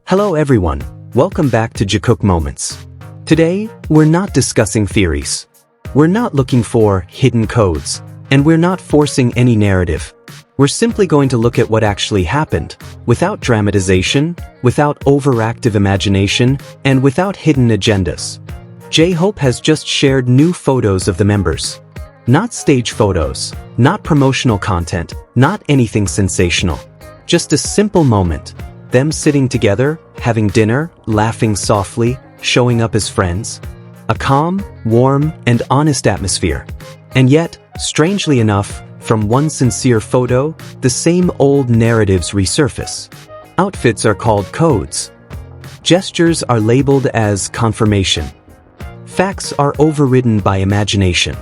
Hello everyone, welcome back to Jikook Moments. Today, we're not discussing theories. We're not looking for hidden codes, and we're not forcing any narrative. We're simply going to look at what actually happened, without dramatization, without overactive imagination, and without hidden agendas. J-Hope has just shared new photos of the members. Not stage photos, not promotional content, not anything sensational. Just a simple moment. Them sitting together, having dinner, laughing softly, showing up as friends. A calm, warm, and honest atmosphere. And yet, strangely enough, from one sincere photo, the same old narratives resurface. Outfits are called codes. Gestures are labeled as confirmation. Facts are overridden by imagination.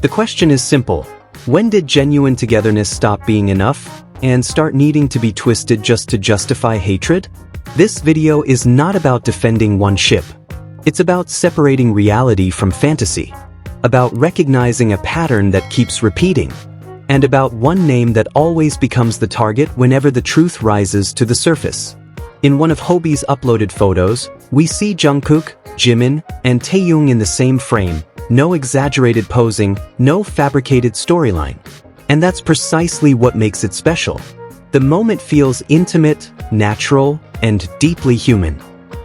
The question is simple. When did genuine togetherness stop being enough and start needing to be twisted just to justify hatred? This video is not about defending one ship. It's about separating reality from fantasy, about recognizing a pattern that keeps repeating, and about one name that always becomes the target whenever the truth rises to the surface. In one of Hobi's uploaded photos, we see Jungkook, Jimin, and Taehyung in the same frame, no exaggerated posing, no fabricated storyline. And that's precisely what makes it special. The moment feels intimate, natural, and deeply human.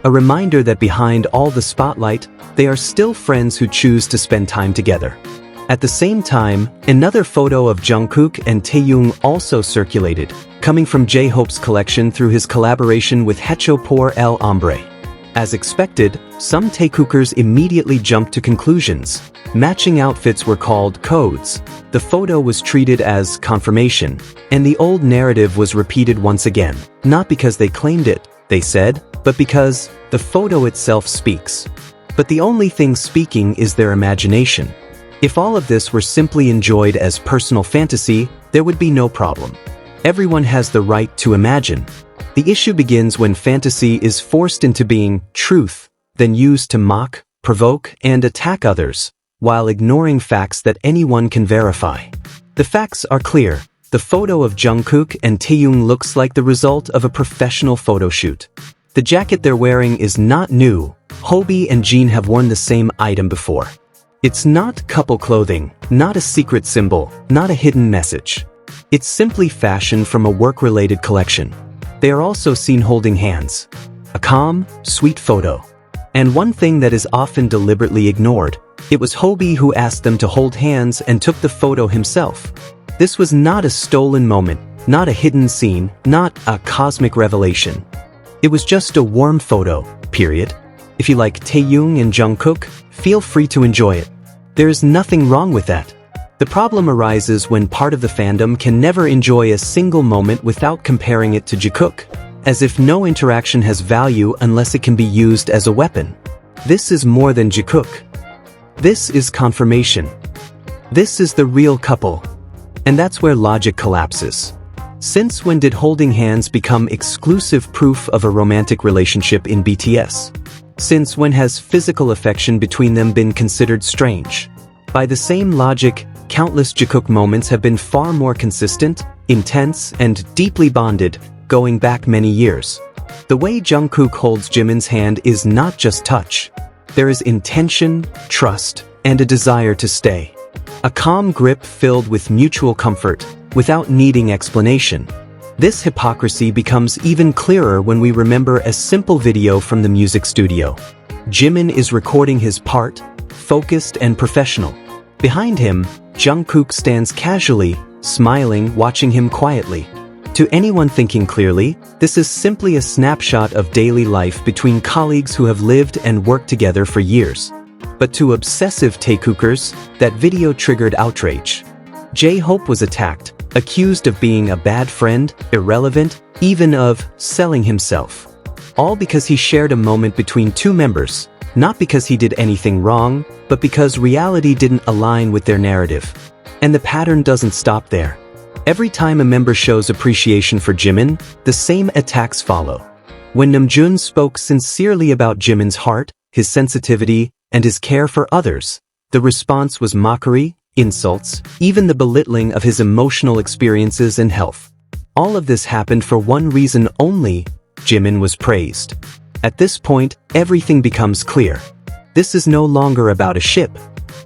A reminder that behind all the spotlight, they are still friends who choose to spend time together. At the same time, another photo of Jungkook and Taehyung also circulated, coming from J-Hope's collection through his collaboration with Hecho por el Hombre. As expected, some Taekookers immediately jumped to conclusions. Matching outfits were called codes. The photo was treated as confirmation, and the old narrative was repeated once again. Not because they claimed it, they said, but because the photo itself speaks. But the only thing speaking is their imagination. If all of this were simply enjoyed as personal fantasy, there would be no problem. Everyone has the right to imagine. The issue begins when fantasy is forced into being truth, then used to mock, provoke, and attack others, while ignoring facts that anyone can verify. The facts are clear. The photo of Jungkook and Taehyung looks like the result of a professional photo shoot. The jacket they're wearing is not new. Hobi and Jin have worn the same item before. It's not couple clothing, not a secret symbol, not a hidden message. It's simply fashion from a work-related collection. They are also seen holding hands. A calm, sweet photo. And one thing that is often deliberately ignored, it was Hobi who asked them to hold hands and took the photo himself. This was not a stolen moment, not a hidden scene, not a cosmic revelation. It was just a warm photo, period. If you like Taehyung and Jungkook, feel free to enjoy it. There is nothing wrong with that. The problem arises when part of the fandom can never enjoy a single moment without comparing it to Jikook, as if no interaction has value unless it can be used as a weapon. This is more than Jikook. This is confirmation. This is the real couple. And that's where logic collapses. Since when did holding hands become exclusive proof of a romantic relationship in BTS? Since when has physical affection between them been considered strange? By the same logic, countless Jikook moments have been far more consistent, intense, and deeply bonded, going back many years. The way Jungkook holds Jimin's hand is not just touch. There is intention, trust, and a desire to stay. A calm grip filled with mutual comfort, without needing explanation. This hypocrisy becomes even clearer when we remember a simple video from the music studio. Jimin is recording his part, focused and professional. Behind him, Jungkook stands casually, smiling, watching him quietly. To anyone thinking clearly, this is simply a snapshot of daily life between colleagues who have lived and worked together for years. But to obsessive Taekookers, that video triggered outrage. J-Hope was attacked, accused of being a bad friend, irrelevant, even of selling himself. All because he shared a moment between two members, not because he did anything wrong, but because reality didn't align with their narrative. And the pattern doesn't stop there. Every time a member shows appreciation for Jimin, the same attacks follow. When Namjoon spoke sincerely about Jimin's heart, his sensitivity, and his care for others, the response was mockery, insults, even the belittling of his emotional experiences and health. All of this happened for one reason only: Jimin was praised. At this point, everything becomes clear. This is no longer about a ship.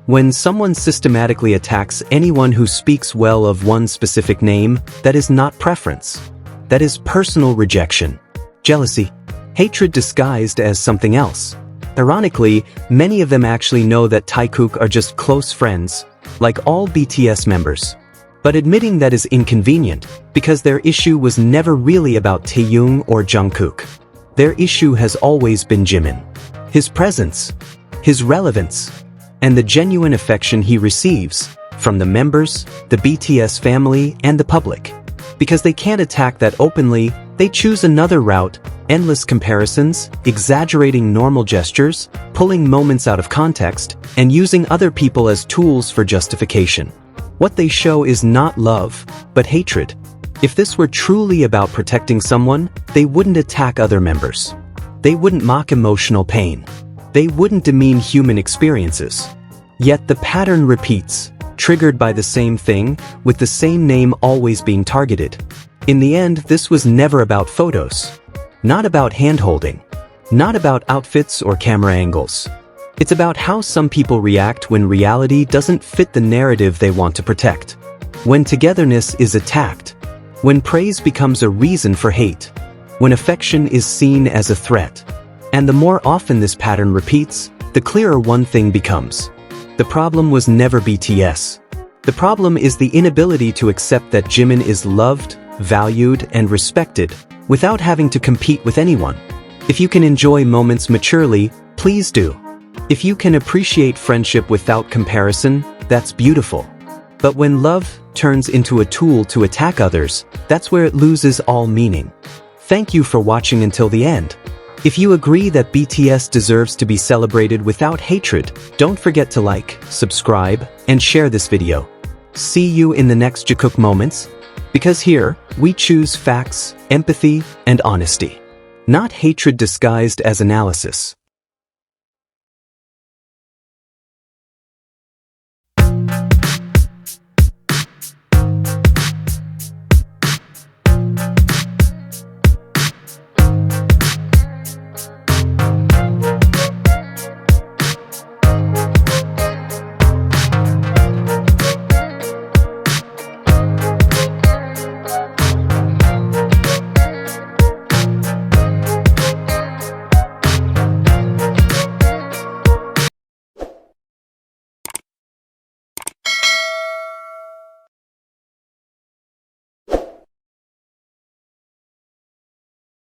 When someone systematically attacks anyone who speaks well of one specific name, that is not preference. That is personal rejection, jealousy, hatred disguised as something else. Ironically, many of them actually know that Jikook are just close friends, like all BTS members. But admitting that is inconvenient, because their issue was never really about Taehyung or Jungkook. Their issue has always been Jimin. His presence, his relevance, and the genuine affection he receives from the members, the BTS family, and the public. Because they can't attack that openly, they choose another route: endless comparisons, exaggerating normal gestures, pulling moments out of context, and using other people as tools for justification. What they show is not love, but hatred. If this were truly about protecting someone, they wouldn't attack other members. They wouldn't mock emotional pain. They wouldn't demean human experiences. Yet the pattern repeats, triggered by the same thing, with the same name always being targeted. In the end, this was never about photos. Not about hand-holding. Not about outfits or camera angles. It's about how some people react when reality doesn't fit the narrative they want to protect. When togetherness is attacked. When praise becomes a reason for hate. When affection is seen as a threat. And the more often this pattern repeats, the clearer one thing becomes. The problem was never BTS. The problem is the inability to accept that Jimin is loved, valued, and respected without having to compete with anyone. If you can enjoy moments maturely, please do. If you can appreciate friendship without comparison, that's beautiful. But when love turns into a tool to attack others, that's where it loses all meaning. Thank you for watching until the end. If you agree that BTS deserves to be celebrated without hatred, don't forget to like, subscribe, and share this video. See you in the next Jikook Moments, because here, we choose facts, empathy, and honesty. Not hatred disguised as analysis.